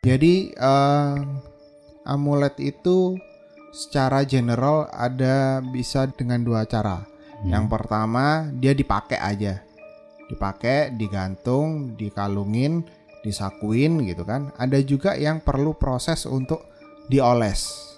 Jadi amulet itu secara general ada bisa dengan dua cara. Yang pertama dia dipakai aja, dipakai, digantung, dikalungin, disakuin gitu kan. Ada juga yang perlu proses untuk dioles.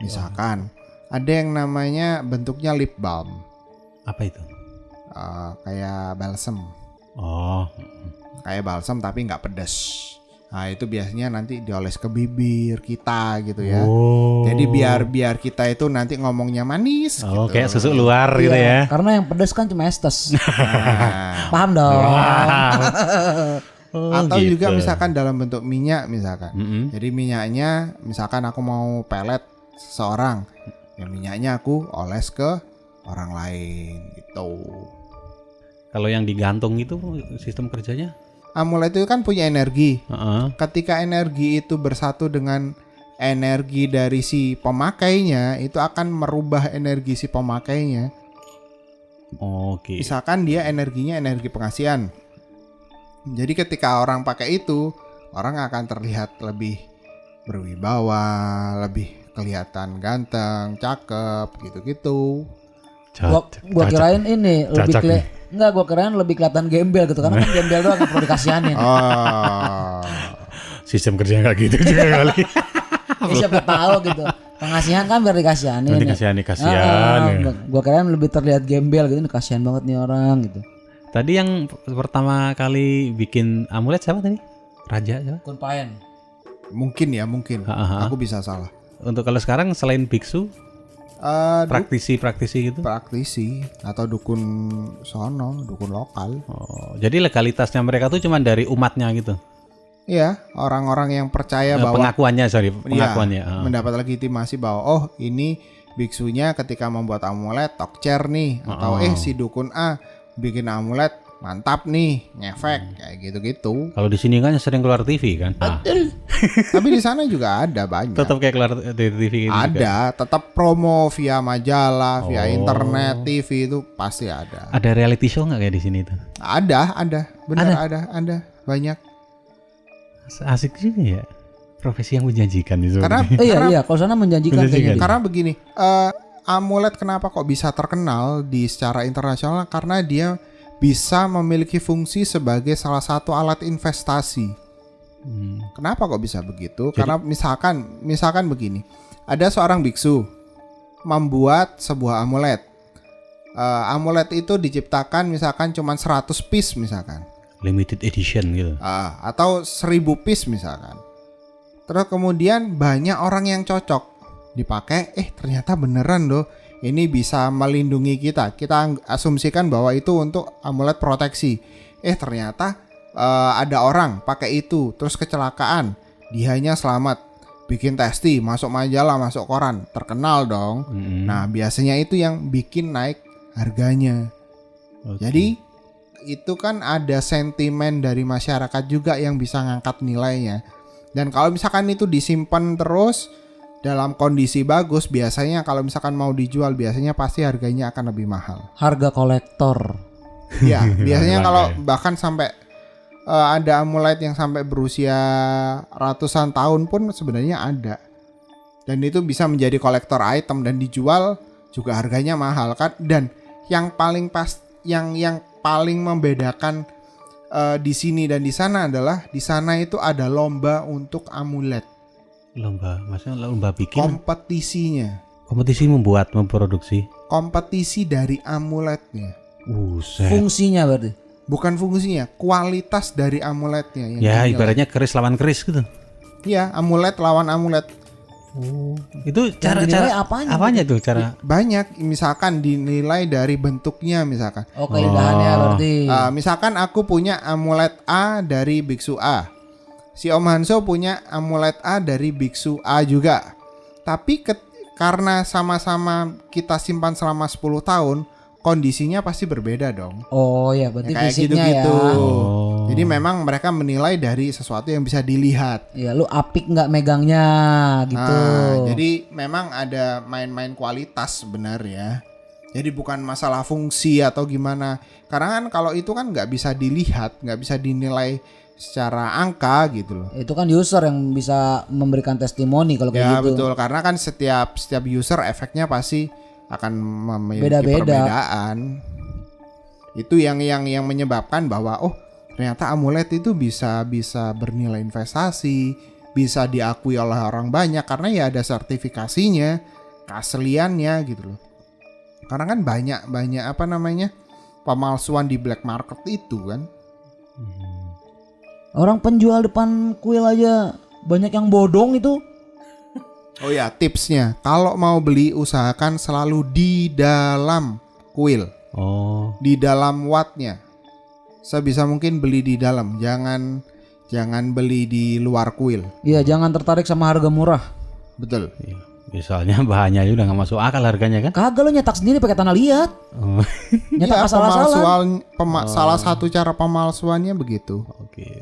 Misalkan ada yang namanya bentuknya lip balm. Apa itu? Kayak balsam. Oh, Kayak balsam tapi nggak pedas. Nah itu biasanya nanti dioles ke bibir kita gitu ya. Oh. Jadi biar kita itu nanti ngomongnya manis Oh, gitu. kayak susu luar gitu ya. Karena yang pedas kan cuma estes. Nah, Paham dong. Oh, atau gitu. juga misalkan dalam bentuk minyak misalkan. Mm-mm. Jadi minyaknya misalkan aku mau pelet seseorang, ya minyaknya aku oles ke orang lain gitu. Kalau yang digantung itu sistem kerjanya? Amulet itu kan punya energi. Heeh. Ketika energi itu bersatu dengan energi dari si pemakainya, itu akan merubah energi si pemakainya. Oke. Misalkan dia energinya energi pengasihan. Jadi ketika orang pakai itu, orang akan terlihat lebih berwibawa, lebih kelihatan ganteng, cakep, gitu-gitu. Gua kirain ini lebih Cocok gua kirain lebih kelihatan gembel gitu karena kan gembel doang yang perlu dikasihanin. Oh. Sistem kerja nggak gitu juga kali. Ya, siapa tahu gitu. Pengasihan kan biar dikasihanin. Kasihan. Gua kirain lebih terlihat gembel gitu, kasihan banget nih orang gitu. Tadi yang pertama kali bikin amulet siapa tadi? Raja siapa? Kunpaen. Mungkin. Ha. Aku bisa salah. Untuk kalau sekarang selain biksu, praktisi gitu. Praktisi atau dukun sono, dukun lokal. Oh, jadi legalitasnya mereka tuh cuma dari umatnya gitu. Iya, orang-orang yang percaya bahwa Pengakuannya. Iya, mendapat legitimasi bahwa oh ini biksunya ketika membuat amulet tokcer nih, atau si dukun A bikin amulet mantap nih, ngefek kayak gitu-gitu. Kalau di sini kan sering keluar TV kan. Tapi di sana juga ada banyak. Tetap kayak keluar di TV gitu. Ada, tetap promo via majalah, via internet, TV itu pasti ada. Ada reality show nggak kayak di sini tuh? Ada, benar ada, banyak. Asik juga ya. Profesi yang menjanjikan itu. Karena Iya, kalau sana menjanjikan kayaknya. karena begini, amulet kenapa kok bisa terkenal di secara internasional? Karena dia bisa memiliki fungsi sebagai salah satu alat investasi. Kenapa kok bisa begitu? Karena misalkan begini, ada seorang biksu membuat sebuah amulet. Amulet itu diciptakan misalkan cuma 100 piece misalkan. Limited edition gitu. Atau 1000 piece misalkan. Terus kemudian banyak orang yang cocok dipakai, ternyata beneran loh. Ini bisa melindungi kita. Kita asumsikan bahwa itu untuk amulet proteksi. Ternyata ada orang pakai itu terus kecelakaan. Dianya selamat. Bikin testi, masuk majalah, masuk koran, terkenal dong. Nah, biasanya itu yang bikin naik harganya. Jadi itu kan ada sentimen dari masyarakat juga yang bisa ngangkat nilainya. Dan kalau misalkan itu disimpan terus dalam kondisi bagus, biasanya kalau misalkan mau dijual biasanya pasti harganya akan lebih mahal. Harga kolektor. Ya, biasanya kalau bahkan sampai ada amulet yang sampai berusia ratusan tahun pun sebenarnya ada. Dan itu bisa menjadi kolektor item dan dijual juga harganya mahal kan. Dan yang paling yang paling membedakan di sini dan di sana adalah di sana itu ada lomba untuk amulet. Maksudnya lomba bikin? Kompetisi memproduksi? Kompetisi dari amuletnya. Fungsinya berarti? Bukan fungsinya, kualitas dari amuletnya. Ya ibaratnya keris lawan keris gitu. Iya, amulet lawan amulet. Itu cara apanya tuh cara? Banyak, misalkan dinilai dari bentuknya misalkan. Keindahannya berarti. Misalkan aku punya amulet A dari biksu A. Si Om Hanso punya amulet A dari biksu A juga. Tapi karena sama-sama kita simpan selama 10 tahun, kondisinya pasti berbeda dong. Oh ya, berarti Kayak fisiknya gitu-gitu. ya. Oh. Jadi memang mereka menilai dari sesuatu yang bisa dilihat. Ya lu apik nggak megangnya gitu. Nah, jadi memang ada main-main kualitas sebenarnya. Jadi bukan masalah fungsi atau gimana. Karena kan kalau itu kan nggak bisa dilihat, nggak bisa dinilai secara angka gitu loh. Itu kan user yang bisa memberikan testimoni kalau kayak Ya gitu. betul, karena kan setiap user efeknya pasti akan memiliki Beda-beda. perbedaan. Itu yang menyebabkan bahwa ternyata amulet itu bisa bernilai investasi, bisa diakui oleh orang banyak karena ya ada sertifikasinya, keasliannya gitu loh. Karena kan banyak pemalsuan di black market itu kan. Orang penjual depan kuil aja banyak yang bodong itu. Oh ya, tipsnya kalau mau beli usahakan selalu di dalam kuil, Oh. di dalam wattnya. Sebisa mungkin beli di dalam, jangan beli di luar kuil. Iya, jangan tertarik sama harga murah. Betul. Iya. Misalnya bahannya aja udah nggak masuk akal harganya kan? Kagak lu nyetak sendiri pakai tanah liat. Oh, Nyetak Iya, asal-asalan. salah satu cara pemalsuannya begitu. gitu.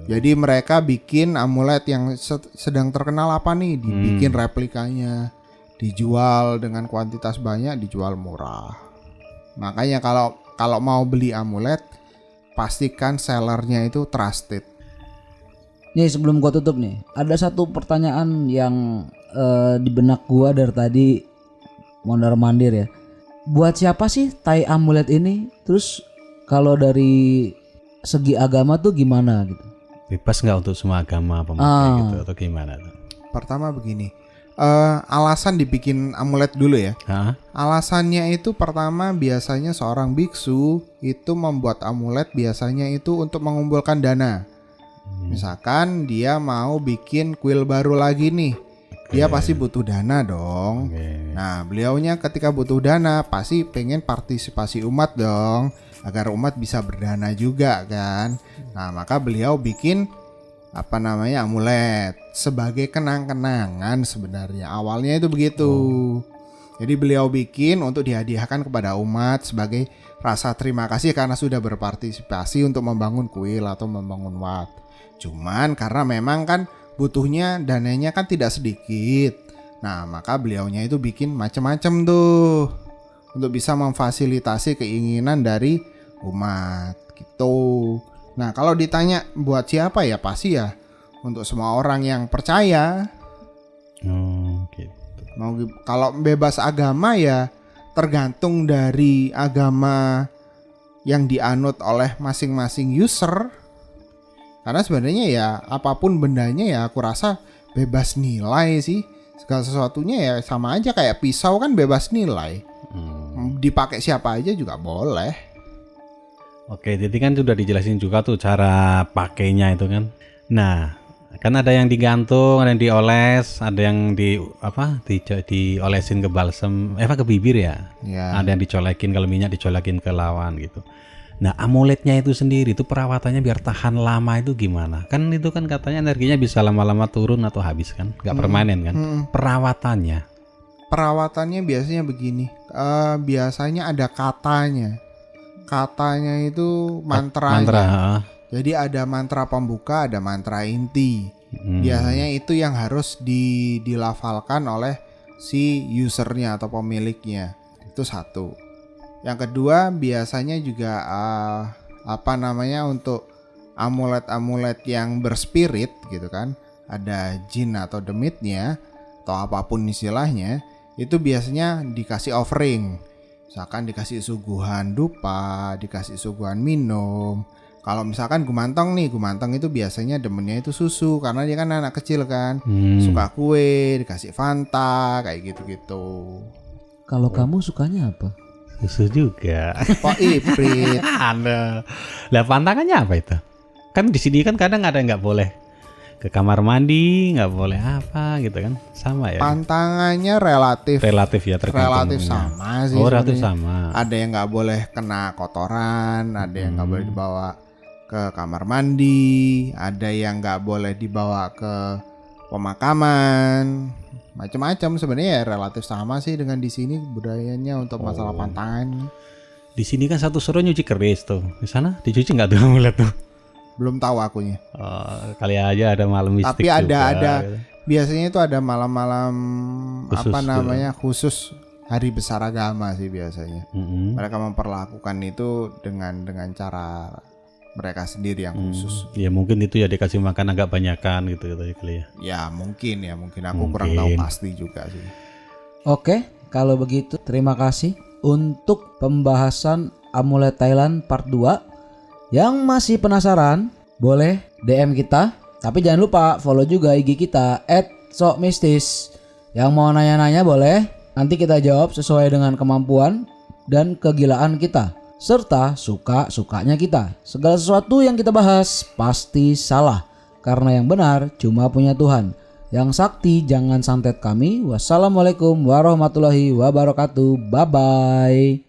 Jadi mereka bikin amulet yang sedang terkenal apa nih, dibikin replikanya, dijual dengan kuantitas banyak, dijual murah. Makanya kalau mau beli amulet, pastikan sellernya itu trusted. Nih sebelum gua tutup nih, ada satu pertanyaan yang di benak gua dari tadi mondar-mandir ya. Buat siapa sih tai amulet ini? Terus kalau dari segi agama tuh gimana gitu? Bebas nggak untuk semua agama pemakai gitu atau gimana tuh? Pertama begini, alasan dibikin amulet dulu ya. Hah? Alasannya itu pertama biasanya seorang biksu itu membuat amulet biasanya itu untuk mengumpulkan dana. Misalkan dia mau bikin kuil baru lagi nih, dia pasti butuh dana dong. Oke. Nah, beliaunya ketika butuh dana pasti pengen partisipasi umat dong, agar umat bisa berdana juga kan. Nah, maka beliau bikin amulet sebagai kenang-kenangan sebenarnya. Awalnya itu begitu. Jadi beliau bikin untuk dihadiahkan kepada umat sebagai rasa terima kasih karena sudah berpartisipasi untuk membangun kuil atau membangun wat. Cuman karena memang kan butuhnya dananya kan tidak sedikit. Nah, maka beliaunya itu bikin macam-macam tuh untuk bisa memfasilitasi keinginan dari umat gitu. Nah, kalau ditanya buat siapa ya pasti ya untuk semua orang yang percaya. Oh, gitu. Kalau bebas agama ya tergantung dari agama yang dianut oleh masing-masing user. Karena sebenarnya ya apapun bendanya ya aku rasa bebas nilai sih. Segala sesuatunya ya sama aja kayak pisau kan bebas nilai. Dipakai siapa aja juga boleh. Oke, jadi kan sudah dijelasin juga tuh cara pakainya itu kan. Nah, kan ada yang digantung, ada yang dioles, ada yang diolesin ke balsem, ke bibir ya. Ya. Ada yang dicolekin, kalau minyak dicolekin ke lawan gitu. Nah, amuletnya itu sendiri itu perawatannya biar tahan lama itu gimana? Kan itu kan katanya energinya bisa lama-lama turun atau habis kan? Nggak permanen kan? Perawatannya. Perawatannya biasanya begini. Biasanya ada katanya. Katanya itu mantranya. Mantra. Jadi ada mantra pembuka, ada mantra inti. Biasanya itu yang harus dilafalkan oleh si usernya atau pemiliknya. Itu satu. Yang kedua biasanya juga untuk amulet-amulet yang berspirit gitu kan. Ada jin atau demitnya atau apapun istilahnya, itu biasanya dikasih offering. Misalkan dikasih suguhan dupa, dikasih suguhan minum. Kalau misalkan gumantong itu biasanya demennya itu susu karena dia kan anak kecil kan, suka kue, dikasih Fanta kayak gitu-gitu. Kalau kamu sukanya apa? Susu juga. Kok iprit? Ada. Lah pantangannya apa itu? Kan di sini kan kadang ada yang nggak boleh ke kamar mandi, nggak boleh apa gitu kan? Sama ya. Pantangannya relatif Ya tergantung. relatif sama sih. Oh, relatif sebenarnya. sama. Ada yang nggak boleh kena kotoran, ada yang nggak boleh dibawa ke kamar mandi, ada yang nggak boleh dibawa ke pemakaman, macam-macam sebenarnya ya relatif sama sih dengan di sini budayanya untuk masalah pantangan. Di sini kan satu suruh nyuci keris tuh. Di sana dicuci nggak tuh amulet tuh? Belum tahu akunya. Kali aja ada malam mistik. Tapi ada gitu. biasanya itu ada malam-malam Khusus apa namanya khusus hari besar agama sih biasanya. Mm-mm. Mereka memperlakukan itu dengan cara mereka sendiri yang khusus. Ya mungkin itu ya dikasih makan agak banyakan gitu kali ya. Ya mungkin aku kurang tahu pasti juga sih. Oke, kalau begitu terima kasih untuk pembahasan amulet Thailand part 2. Yang masih penasaran boleh DM kita, tapi jangan lupa follow juga IG kita @sokmistis. Yang mau nanya-nanya boleh, nanti kita jawab sesuai dengan kemampuan dan kegilaan kita, serta suka-sukanya kita. Segala sesuatu yang kita bahas pasti salah, karena yang benar cuma punya Tuhan. Yang sakti jangan santet kami. Wassalamualaikum warahmatullahi wabarakatuh. Bye bye.